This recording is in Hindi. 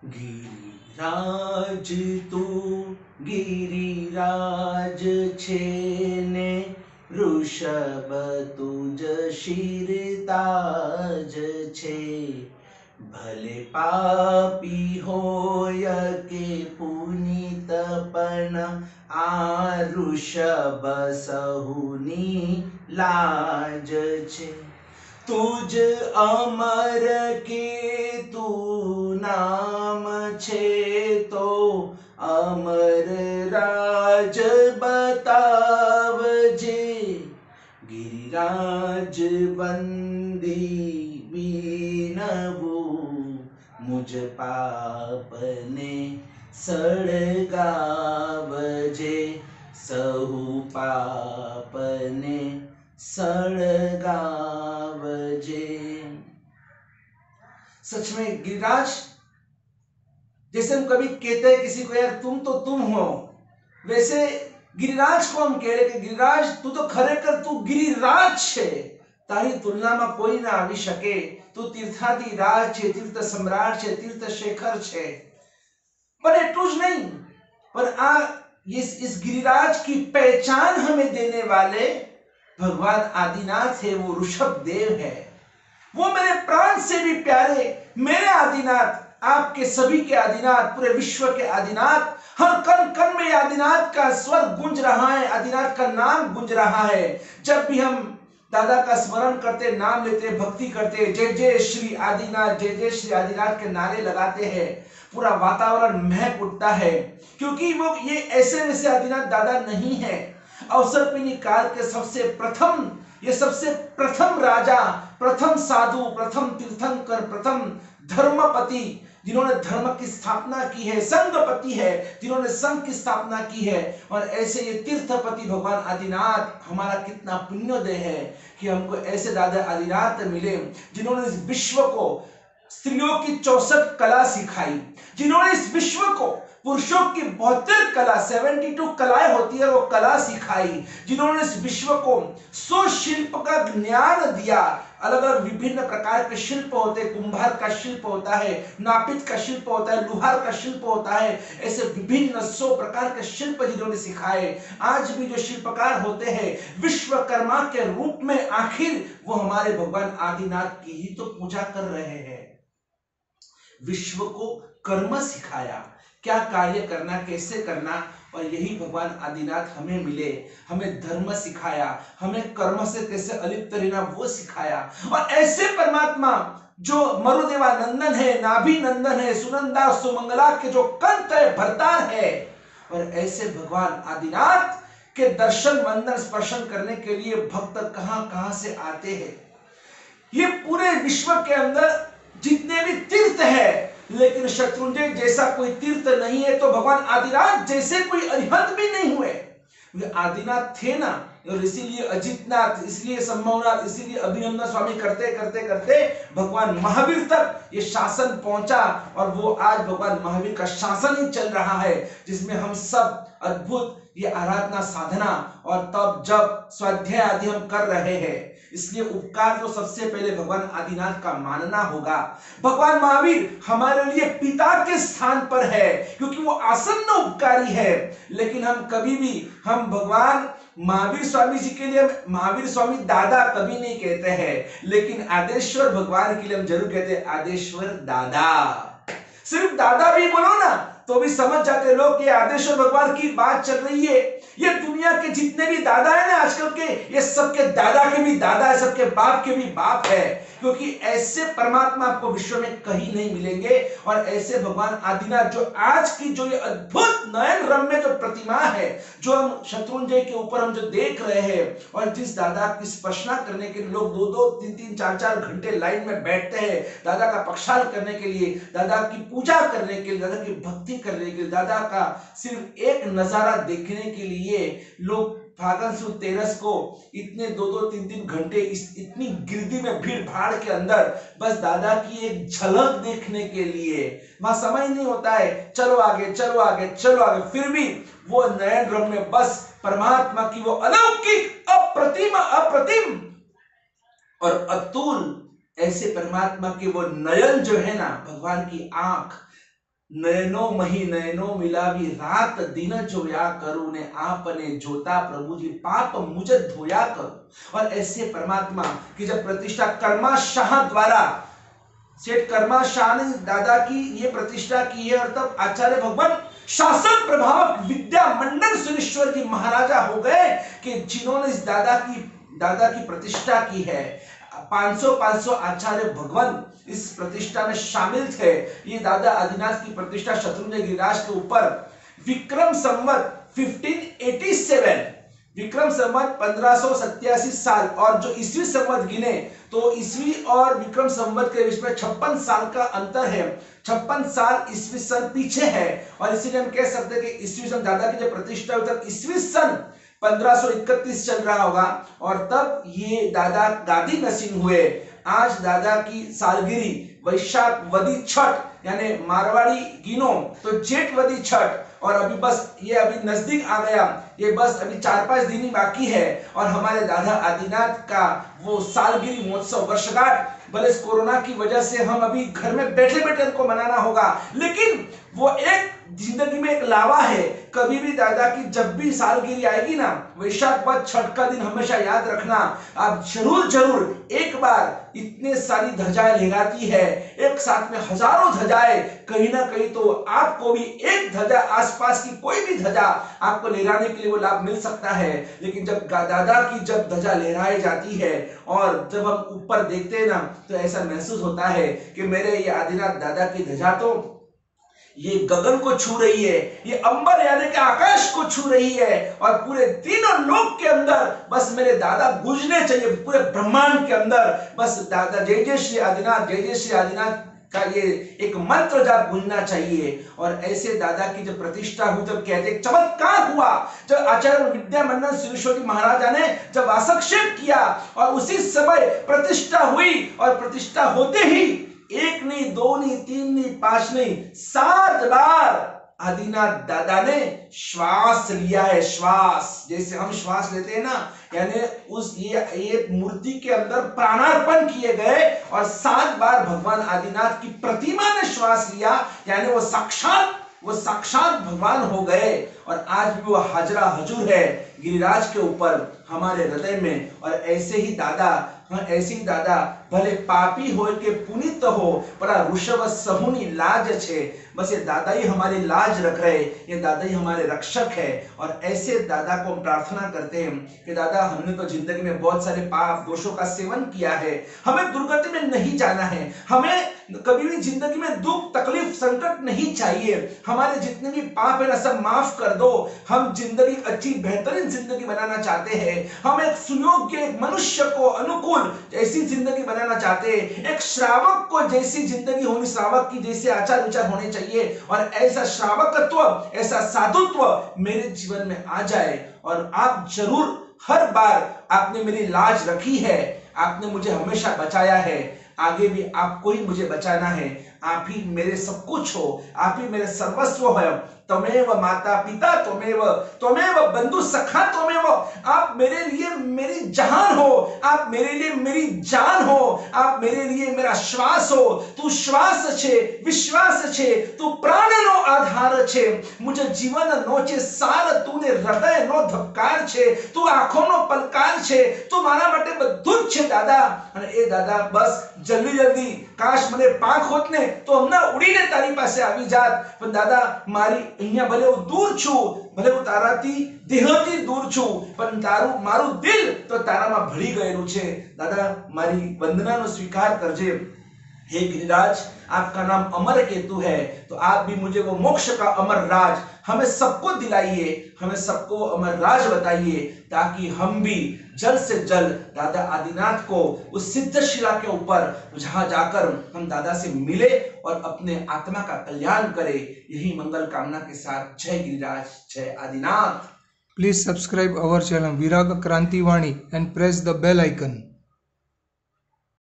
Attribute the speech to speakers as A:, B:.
A: गिरिराज तू गिरिराज छे ने ऋषभ तुज शिरताज छे। भले पापी होय के पुनीत पण आ ऋषभ सहुनी लाज छे। तुझ अमर के तू नाम छे तो अमर राज बतावजे। गिरिराज वंदी बीनवू मुझ पापने सळगावजे। सहु पापने सळगावजे। सच में गिरिराज, जैसे हम कभी कहते हैं किसी को यार तुम तो तुम हो, वैसे गिरिराज को हम कह रहे कि गिरिराज तू तो खरेखर तू गिरिराज छे, तारी तुलना में कोई ना आवी शके। तू तीर्थाधिराज छे, तीर्थ सम्राट छे, तीर्थ शेखर छे। पर एटલું જ नहीं, पर इस गिरिराज की पहचान हमें देने वाले भगवान आदिनाथ है, वो ऋषभ देव है। वो मेरे प्राण से भी प्यारे मेरे आदिनाथ, आपके सभी के आदिनाथ, पूरे विश्व के आदिनाथ। हर कण कण में आदिनाथ का स्वर गूंज रहा है, आदिनाथ का नाम गूंज रहा है। जब भी हम दादा का स्मरण करते, नाम लेते, भक्ति करते, जय जय श्री आदिनाथ, जय जय श्री आदिनाथ के नारे लगाते हैं, पूरा वातावरण महक उठता है। क्योंकि वो ये ऐसे वैसे आदिनाथ दादा नहीं है। अवसरपिनी काल के सबसे प्रथम राजा, प्रथम साधु, प्रथम तीर्थंकर, प्रथम धर्मपति, जिन्होंने धर्म की स्थापना की है, संघपति है, जिन्होंने संघ की स्थापना की है। और ऐसे ये तीर्थपति भगवान आदिनाथ, हमारा कितना पुण्योदय है कि हमको ऐसे दादा आदिनाथ मिले, जिन्होंने इस विश्व को स्त्रियों की 64 कला सिखाई, जिन्होंने इस विश्व को पुरुषों की 72 कला, 72 कलाएं होती है, वो कला सिखाई, जिन्होंने इस विश्व को 100 शिल्प का ज्ञान दिया। अलग अलग विभिन्न प्रकार के शिल्प होते हैं, कुंभार का शिल्प होता है, नापित का शिल्प होता है, लुहार का शिल्प होता है। ऐसे विभिन्न 100 प्रकार के शिल्प जिन्होंने सिखाए। आज भी जो शिल्पकार होते हैं विश्वकर्मा के रूप में, आखिर वो हमारे भगवान आदिनाथ की ही तो पूजा कर रहे हैं। विश्व को कर्म सिखाया, क्या कार्य करना, कैसे करना। और यही भगवान आदिनाथ हमें मिले, हमें धर्म सिखाया, हमें कर्म से कैसे अलिप्त रहना वो सिखाया। और ऐसे परमात्मा जो मरुदेवा नंदन है, नाभि नंदन है, सुनंदा सुमंगला के जो कंठ है, भरतार है, और ऐसे भगवान आदिनाथ के दर्शन, वंदन, स्पर्शन करने के लिए भक्त कहां कहां से आते हैं। ये पूरे विश्व के अंदर जितने भी तीर्थ है, लेकिन शत्रुंजय जैसा कोई तीर्थ नहीं है, तो भगवान आदिनाथ जैसे कोई अरिहंत भी नहीं हुए। आदिनाथ थे ना, और इसीलिए अजितनाथ, इसलिए संभवनाथ, इसीलिए अभिनंदन स्वामी करते करते करते भगवान महावीर तक ये शासन पहुंचा। और वो आज भगवान महावीर का शासन ही चल रहा है, जिसमें हम सब अद्भुत ये आराधना, साधना और तप, जप, स्वाध्याय आदि हम कर रहे हैं। इसलिए उपकार तो सबसे पहले भगवान आदिनाथ का मानना होगा। भगवान महावीर हमारे लिए पिता के स्थान पर है, क्योंकि वो आसन्न उपकारी है। लेकिन हम कभी भी हम भगवान महावीर स्वामी जी के लिए महावीर स्वामी दादा कभी नहीं कहते हैं, लेकिन आदेश्वर भगवान के लिए हम जरूर कहते हैं आदेश्वर दादा। सिर्फ दादा भी बोलो ना तो भी समझ जाते लोग कि आदेश्वर भगवान की बात चल रही है। ये दुनिया के जितने भी दादा है ना आजकल के, ये सबके दादा के भी दादा है, सबके बाप के भी बाप है, क्योंकि ऐसे परमात्मा आपको विश्व में कहीं नहीं मिलेंगे। और ऐसे भगवान आदिनाथ जो आज की जो ये अद्भुत नयन रम्य जो प्रतिमा है, जो हम शत्रुंजय के ऊपर हम जो देख रहे हैं, और जिस दादा की स्पर्शना करने के लिए लोग 2-2, 3-3, 4-4 घंटे लाइन में बैठते हैं, दादा का पक्षाल करने के लिए, दादा की पूजा करने के लिए, दादा की भक्ति करने के लिए, दादा का सिर्फ एक नजारा देखने के लिए लोग फागुन सुद 13 को इतने 2-2, 3-3 घंटे इतनी गिरदी में भीड़ भाड़ के अंदर बस दादा की एक झलक देखने के लिए, वहां समय नहीं होता है, चलो आगे चलो आगे चलो आगे। फिर भी वो नयन रम्य बस परमात्मा की वो अलौकिक, अप्रतिम और अतुल ऐसे परमात्मा के वो नयन जो है ना, भगवान की आंख, नयनो मही नयनो मिलावी रात दिन जोया करूं ने आपने जोता प्रभु जी पाप मुझे धोया करो। और ऐसे परमात्मा की जब प्रतिष्ठा कर्मा शाह द्वारा, सेठ कर्मा शाह ने दादा की ये प्रतिष्ठा की है, और तब आचार्य भगवान शासन प्रभावक विद्या मंडल सुरेश्वर जी महाराजा हो गए कि जिन्होंने इस दादा की प्रतिष्ठा की है। 500 आचार्य भगवान इस प्रतिष्ठा में शामिल थे। ये दादा आदिनाथ की प्रतिष्ठा शत्रुंजय गिरिराज के ऊपर विक्रम संवत 1587, विक्रम संवत 1587 साल, और जो ईस्वी संवत गिने तो ईस्वी और विक्रम संवत के बीच में 56 साल का अंतर है। 56 साल ईस्वी सन पीछे है, और इसीलिए हम कह सकते हैं कि ईस्वी सन दादा की जब प्रतिष्ठा हुई तब ईस्वी सन 1531 चल रहा होगा, और तब ये दादा गादी नसीब हुए। आज दादा की सालगिरी वैशाख वदी छठ यानी मारवाड़ी गिनो तो जेठ वदी छठ, और अभी बस ये अभी नजदीक आ गया, ये बस अभी 4-5 दिन ही बाकी है, और हमारे दादा आदिनाथ का वो सालगिरी महोत्सव वर्षगांठ, भले इस कोरोना की वजह से हम अभी घर में बैठे बैठे उनको मनाना होगा, लेकिन वो एक जिंदगी में एक लावा है। कभी भी दादा की जब भी सालगिरी आएगी ना, वैशाख वद छठ का दिन हमेशा याद रखना, आप जरूर एक बार इतने सारी ध्वजाएं लहराती है, एक साथ में हजारों ध्वजाएं, कहीं ना कहीं तो आपको भी एक ध्वजा, आसपास की कोई भी ध्वजा आपको लहराने के लिए वो लाभ मिल सकता है। लेकिन जब दादा की जब ध्वजा लहराई जाती है और जब हम ऊपर देखते हैं ना, तो ऐसा महसूस होता है कि मेरे ये आदिनाथ दादा की ध्वजा तो ये गगन को छू रही है, ये अंबर यानी कि आकाश को छू रही है, और पूरे तीनों लोक के अंदर बस मेरे दादा गूंजने चाहिए, पूरे ब्रह्मांड के अंदर बस दादा जय जय श्री आदिनाथ, जय जय श्री आदिनाथ का ये एक मंत्र जाप गूंजना चाहिए। और ऐसे दादा की जब प्रतिष्ठा हुई तब कहते चमत्कार हुआ, जब आचार्य विद्या मंडल सुरेश्वर जी महाराजा ने जब वासक्षेप किया, और उसी समय प्रतिष्ठा हुई, और प्रतिष्ठा होते ही 1 नहीं 2 नहीं 3 नहीं 5 नहीं 7 बार आदिनाथ दादा ने श्वास लिया है। श्वास जैसे हम श्वास लेते हैं ना, यानी उस ये मूर्ति के अंदर प्राणार्पण किए गए, और 7 बार भगवान आदिनाथ की प्रतिमा ने श्वास लिया, यानी वो साक्षात भगवान हो गए। और आज भी वो हाजरा हजूर है गिरिराज के ऊपर हमारे हृदय में। और ऐसे ही दादा भले पापी हो के पुनीत हो, पर ऋषभ सहुनी लाज छे, बस ये दादा ही हमारी लाज रख रहे, ये दादा ही हमारे रक्षक है। और ऐसे दादा को हम प्रार्थना करते हैं कि दादा हमने तो जिंदगी में बहुत सारे पाप दोषों का सेवन किया है, हमें दुर्गति में नहीं जाना है, हमें कभी भी जिंदगी में दुख तकलीफ संकट नहीं चाहिए, हमारे जितने भी पाप है ना सब माफ कर दो। हम जिंदगी अच्छी बेहतरीन जिंदगी बनाना चाहते हैं, हम एक सुयोग्य एक मनुष्य को अनुकूल ऐसी जिंदगी बनाना चाहते हैं, एक श्रावक को जैसी जिंदगी होनी, श्रावक की जैसे आचार विचार होने चाहिए, और ऐसा श्रावकत्व ऐसा साधुत्व मेरे जीवन में आ जाए। और आप जरूर हर बार आपने मेरी लाज रखी है, आपने मुझे हमेशा बचाया है, आगे भी आपको ही मुझे बचाना है। आप ही मेरे सब कुछ हो, आप ही मेरे सर्वस्व हो, त्वमेव माता पिता त्वमेव बंधु सखा त्वमेव, आप मेरे लिए मेरी जान हो, आप मेरे लिए मेरी जान हो, आप मेरे लिए मेरा श्वास हो। तू श्वास छे विश्वास छे, तू प्राण नो आधार छे, मुझे जीवन नोचे सार, तूने हृदय नो धबकार छे, तू आंखों नो पलकार छे, तू मारा માટે બધું જ છે દાદા। અને એ દાદા બસ જલ્દી કાશ મને પાંખ હોત ને તો હમણાં ઉડીને તારી પાસે આવી જાત, પણ દાદા મારી અહીંયા ભલે હું દૂર છું, ભલે હું તારાથી દેહથી દૂર છું, પણ મારું દિલ તો તારામાં ભળી ગયેલું છે। દાદા મારી વંદનાનો સ્વીકાર કરજે। हे गिरिराज, आपका नाम अमर केतु है, तो आप भी मुझे वो मोक्ष का अमर राज हमें सबको दिलाइए, हमें सबको अमर राज बताइए, ताकि हम भी जल्द से जल्द दादा आदिनाथ को उस सिद्ध शिला के ऊपर जहां जाकर हम दादा से मिले और अपने आत्मा का कल्याण करें। यही मंगल कामना के साथ जय गिरिराज, जय Adinath.
B: Please subscribe our channel Virag Kranti Vani and press the bell icon.